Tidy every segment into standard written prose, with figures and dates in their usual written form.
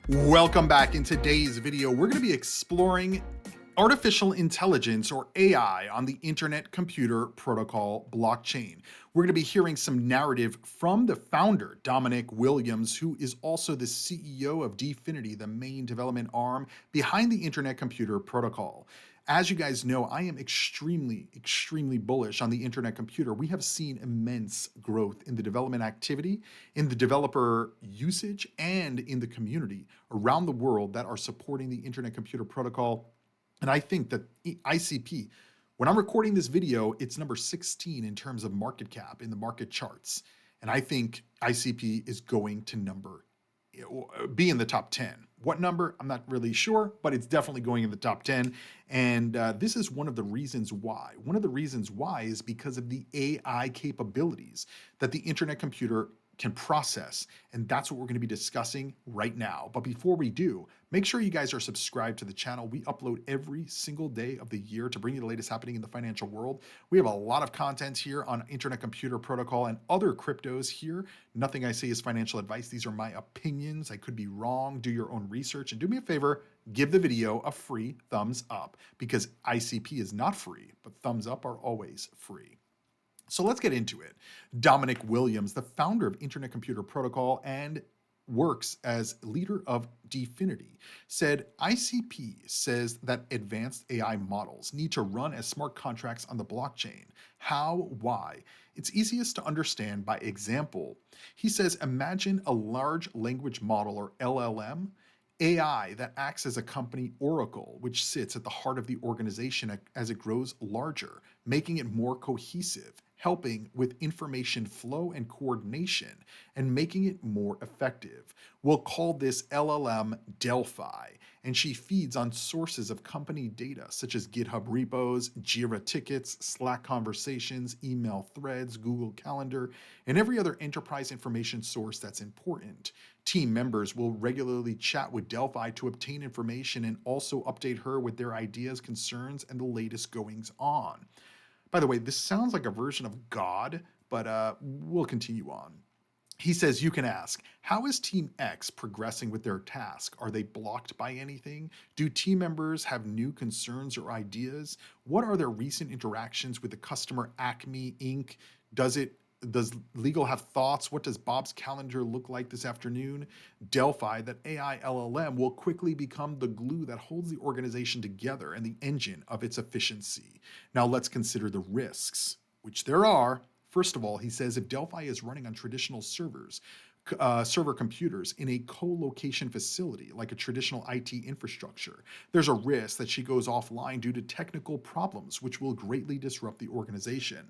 Welcome back. In today's video, we're going to be exploring artificial intelligence, or AI, on the Internet Computer Protocol blockchain. We're going to be hearing some narrative from the founder, Dominic Williams, who is also the CEO of Dfinity, the main development arm behind the Internet Computer Protocol. As you guys know, I am extremely bullish on the Internet Computer. We have seen immense growth in the development activity, in the developer usage, and in the community around the world that are supporting the Internet Computer Protocol. And I think that ICP, when I'm recording this video, it's number 16 in terms of market cap in the market charts. And I think ICP is going to be in the top 10. What number? I'm not really sure, but it's definitely going in the top 10. And this is one of the reasons why. One of the reasons why is because of the AI capabilities that the Internet Computer can process. And that's what we're going to be discussing right now. But before we do, make sure you guys are subscribed to the channel. We upload every single day of the year to bring you the latest happening in the financial world. We have a lot of content here on Internet Computer Protocol and other cryptos here. Nothing I say is financial advice. These are my opinions. I could be wrong. Do your own research. And do me a favor, give the video a free thumbs up, because ICP is not free, but thumbs up are always free. So let's get into it. Dominic Williams, the founder of Internet Computer Protocol and works as leader of Dfinity, said ICP says that advanced AI models need to run as smart contracts on the blockchain. How? Why? It's easiest to understand by example. He says, imagine a large language model, or LLM, AI that acts as a company oracle, which sits at the heart of the organization as it grows larger, making it more cohesive, helping with information flow and coordination, and making it more effective. We'll call this LLM Delphi, and she feeds on sources of company data such as GitHub repos, Jira tickets, Slack conversations, email threads, Google Calendar, and every other enterprise information source that's important. Team members will regularly chat with Delphi to obtain information and also update her with their ideas, concerns, and the latest goings on. By the way, this sounds like a version of God, but we'll continue on. He says, you can ask, how is Team X progressing with their task? Are they blocked by anything? Do team members have new concerns or ideas? What are their recent interactions with the customer Acme Inc.? Does legal have thoughts? What does Bob's calendar look like this afternoon? Delphi, that AI LLM, will quickly become the glue that holds the organization together and the engine of its efficiency. Now let's consider the risks, which there are. First of all, he says if Delphi is running on traditional server computers in a co-location facility like a traditional IT infrastructure, there's a risk that she goes offline due to technical problems, which will greatly disrupt the organization.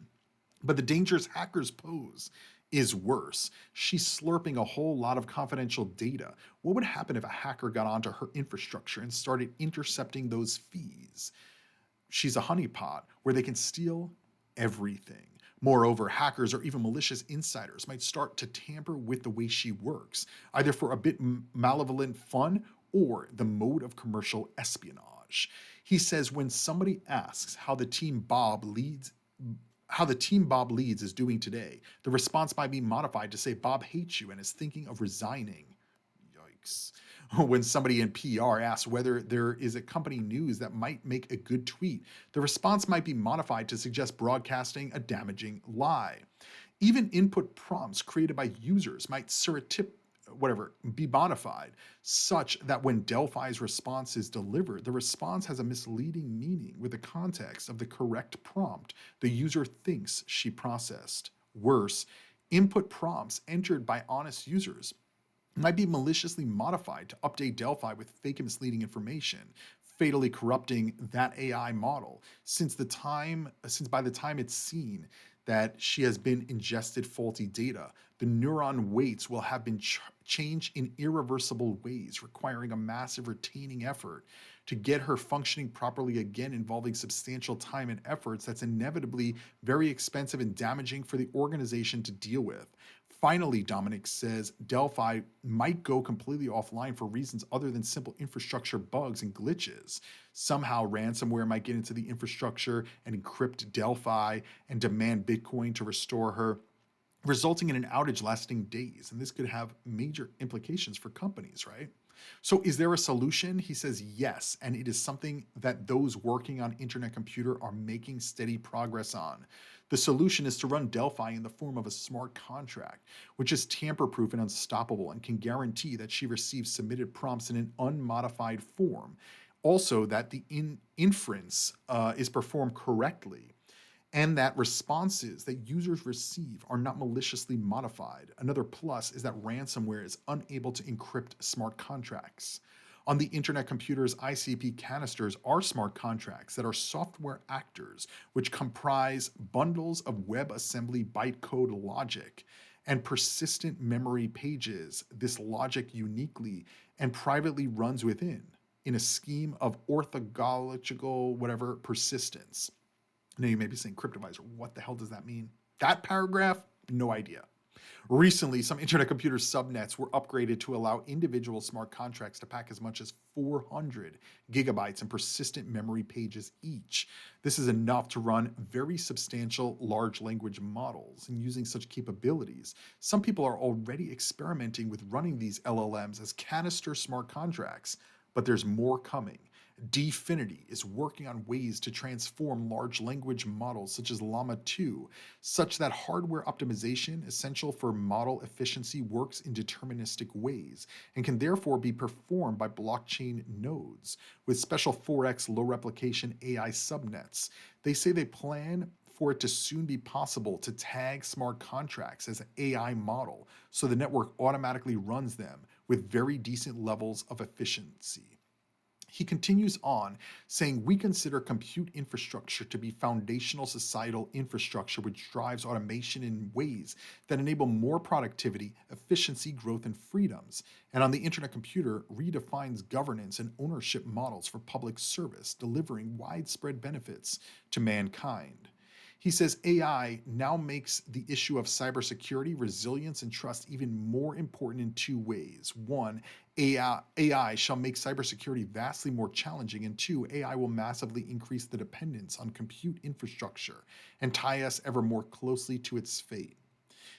But the dangers hackers pose is worse. She's slurping a whole lot of confidential data. What would happen if a hacker got onto her infrastructure and started intercepting those fees? She's a honeypot where they can steal everything. Moreover, hackers or even malicious insiders might start to tamper with the way she works, either for a bit malevolent fun or the mode of commercial espionage. He says when somebody asks how the team Bob leads is doing today, the response might be modified to say Bob hates you and is thinking of resigning. Yikes. When somebody in PR asks whether there is a company news that might make a good tweet, the response might be modified to suggest broadcasting a damaging lie. Even input prompts created by users might be modified, such that when Delphi's response is delivered, the response has a misleading meaning with the context of the correct prompt the user thinks she processed. Worse, input prompts entered by honest users might be maliciously modified to update Delphi with fake and misleading information, fatally corrupting that AI model, since by the time it's seen that she has been ingested faulty data, the neuron weights will have been changed in irreversible ways, requiring a massive retaining effort to get her functioning properly again, involving substantial time and efforts that's inevitably very expensive and damaging for the organization to deal with. Finally, Dominic says Delphi might go completely offline for reasons other than simple infrastructure bugs and glitches. Somehow ransomware might get into the infrastructure and encrypt Delphi and demand Bitcoin to restore her, resulting in an outage lasting days. And this could have major implications for companies, right? So, is there a solution? He says yes, and it is something that those working on Internet Computer are making steady progress on. The solution is to run Delphi in the form of a smart contract, which is tamper proof and unstoppable and can guarantee that she receives submitted prompts in an unmodified form. Also, that the inference is performed correctly and that responses that users receive are not maliciously modified. Another plus is that ransomware is unable to encrypt smart contracts. On the Internet Computer's ICP canisters are smart contracts that are software actors, which comprise bundles of WebAssembly bytecode logic and persistent memory pages. This logic uniquely and privately runs within in a scheme of orthological whatever persistence. Now you may be saying, Cryptoviser, what the hell does that mean? That paragraph, no idea. Recently, some Internet Computer subnets were upgraded to allow individual smart contracts to pack as much as 400 gigabytes and persistent memory pages each. This is enough to run very substantial large language models. And using such capabilities, some people are already experimenting with running these LLMs as canister smart contracts, but there's more coming. Dfinity is working on ways to transform large language models such as Llama 2, such that hardware optimization essential for model efficiency works in deterministic ways and can therefore be performed by blockchain nodes with special 4x low replication AI subnets. They say they plan for it to soon be possible to tag smart contracts as an AI model so the network automatically runs them with very decent levels of efficiency. He continues on, saying, we consider compute infrastructure to be foundational societal infrastructure which drives automation in ways that enable more productivity, efficiency, growth, and freedoms. And on the Internet Computer, redefines governance and ownership models for public service, delivering widespread benefits to mankind. He says AI now makes the issue of cybersecurity, resilience, and trust even more important in two ways. One, AI shall make cybersecurity vastly more challenging, and two, AI will massively increase the dependence on compute infrastructure and tie us ever more closely to its fate.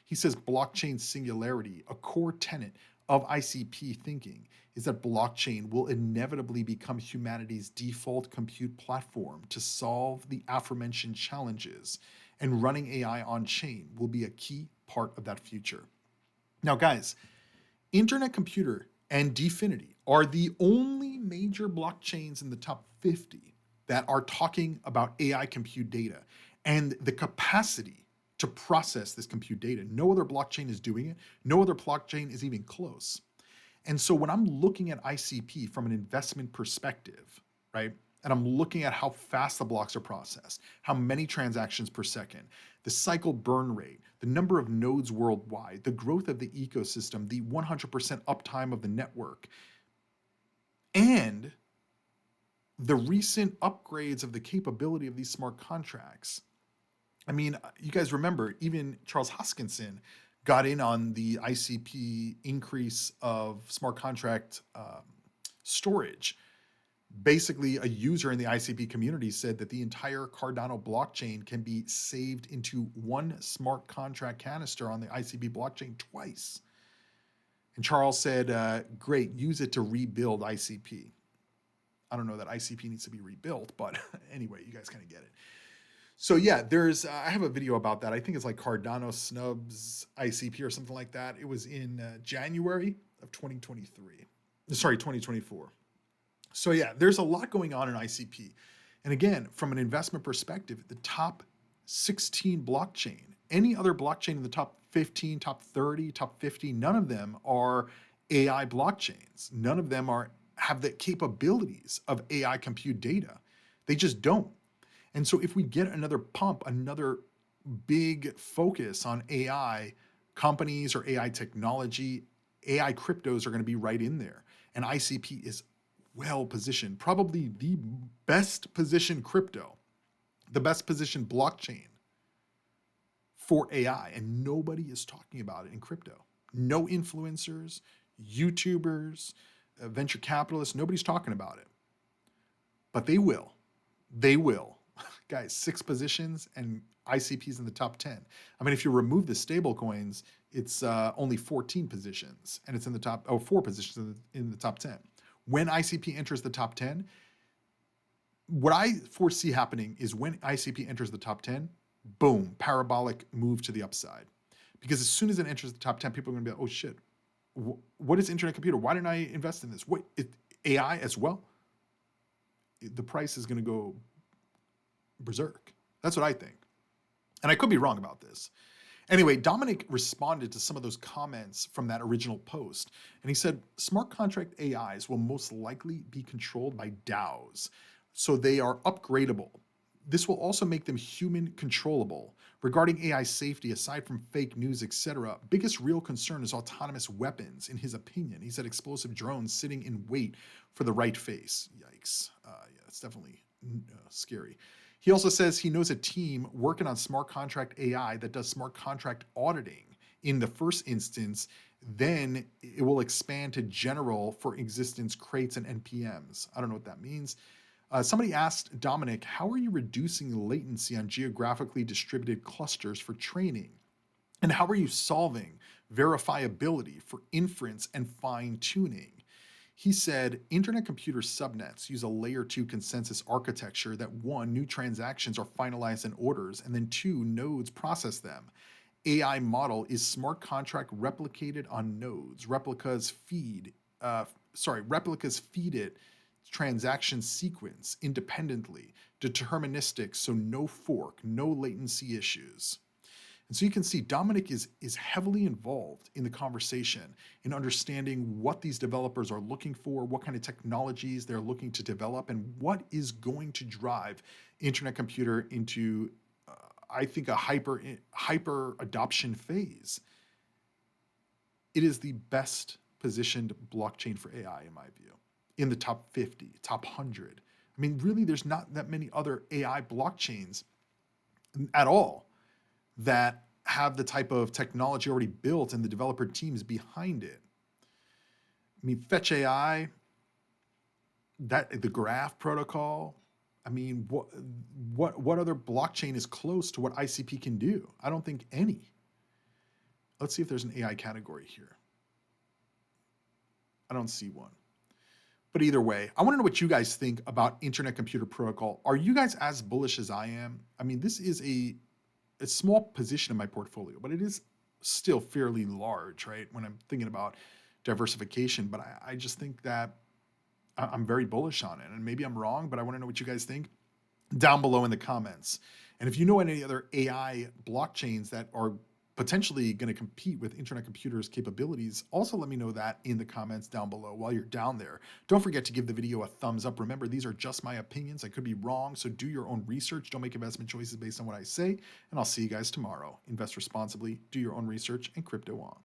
He says blockchain singularity, a core tenet of ICP thinking, is that blockchain will inevitably become humanity's default compute platform to solve the aforementioned challenges, and running AI on chain will be a key part of that future. Now, guys, Internet Computer and Dfinity are the only major blockchains in the top 50 that are talking about AI compute data and the capacity to process this compute data. No other blockchain is doing it. No other blockchain is even close. And so when I'm looking at ICP from an investment perspective, right, and I'm looking at how fast the blocks are processed, how many transactions per second, the cycle burn rate, the number of nodes worldwide, the growth of the ecosystem, the 100% uptime of the network, and the recent upgrades of the capability of these smart contracts. I mean, you guys remember even Charles Hoskinson got in on the ICP increase of smart contract storage. Basically, a user in the ICP community said that the entire Cardano blockchain can be saved into one smart contract canister on the ICP blockchain twice. And Charles said, great, use it to rebuild ICP. I don't know that ICP needs to be rebuilt, but anyway, you guys kind of get it. So yeah, I have a video about that. I think it's like Cardano Snubs ICP or something like that. It was in January of 2023. Sorry, 2024. So yeah, there's a lot going on in ICP. And again, from an investment perspective, the top 16 blockchain, any other blockchain in the top 15, top 30, top 50, none of them are AI blockchains. None of them have the capabilities of AI compute data. They just don't. And so if we get another pump, another big focus on AI companies or AI technology, AI cryptos are going to be right in there. And ICP is well positioned, probably the best positioned crypto, the best positioned blockchain for AI. And nobody is talking about it in crypto. No influencers, YouTubers, venture capitalists, nobody's talking about it. But they will. They will. guys, 6 positions and ICP's in the top 10. I mean, if you remove the stable coins, it's only 14 positions and it's in the top, 4 positions in the top 10. When ICP enters the top 10, what I foresee happening is when ICP enters the top 10, boom, parabolic move to the upside. Because as soon as it enters the top 10, people are going to be like, oh shit, what is internet computer? Why didn't I invest in this? AI as well? The price is going to go berserk. That's what I think. And I could be wrong about this. Anyway, Dominic responded to some of those comments from that original post. And he said, smart contract AIs will most likely be controlled by DAOs. So they are upgradable. This will also make them human controllable. Regarding AI safety, aside from fake news, etc., biggest real concern is autonomous weapons, in his opinion. He said explosive drones sitting in wait for the right face. Yikes. Yeah, it's definitely scary. He also says he knows a team working on smart contract AI that does smart contract auditing in the first instance. Then it will expand to general for existence crates and NPMs. I don't know what that means. Somebody asked Dominic, how are you reducing latency on geographically distributed clusters for training? And how are you solving verifiability for inference and fine tuning? He said, internet computer subnets use a layer 2 consensus architecture that 1, new transactions are finalized in orders, and then 2, nodes process them. AI model is smart contract replicated on nodes. Replicas feed it transaction sequence independently, deterministic, so no fork, no latency issues. And so you can see Dominic is heavily involved in the conversation in understanding what these developers are looking for, what kind of technologies they're looking to develop, and what is going to drive internet computer into, I think, a hyper adoption phase. It is the best positioned blockchain for AI, in my view, in the top 50, top 100. I mean, really, there's not that many other AI blockchains at all that have the type of technology already built and the developer teams behind it. I mean, Fetch AI, the Graph protocol. I mean, what other blockchain is close to what ICP can do? I don't think any. Let's see if there's an AI category here. I don't see one. But either way, I want to know what you guys think about Internet Computer Protocol. Are you guys as bullish as I am? I mean, this is a small position in my portfolio, but it is still fairly large, right? When I'm thinking about diversification, but I just think that I'm very bullish on it. And maybe I'm wrong, but I want to know what you guys think down below in the comments. And if you know any other AI blockchains that are potentially going to compete with internet computers' capabilities, also let me know that in the comments down below while you're down there. Don't forget to give the video a thumbs up. Remember, these are just my opinions. I could be wrong, so do your own research. Don't make investment choices based on what I say, and I'll see you guys tomorrow. Invest responsibly, do your own research, and crypto on.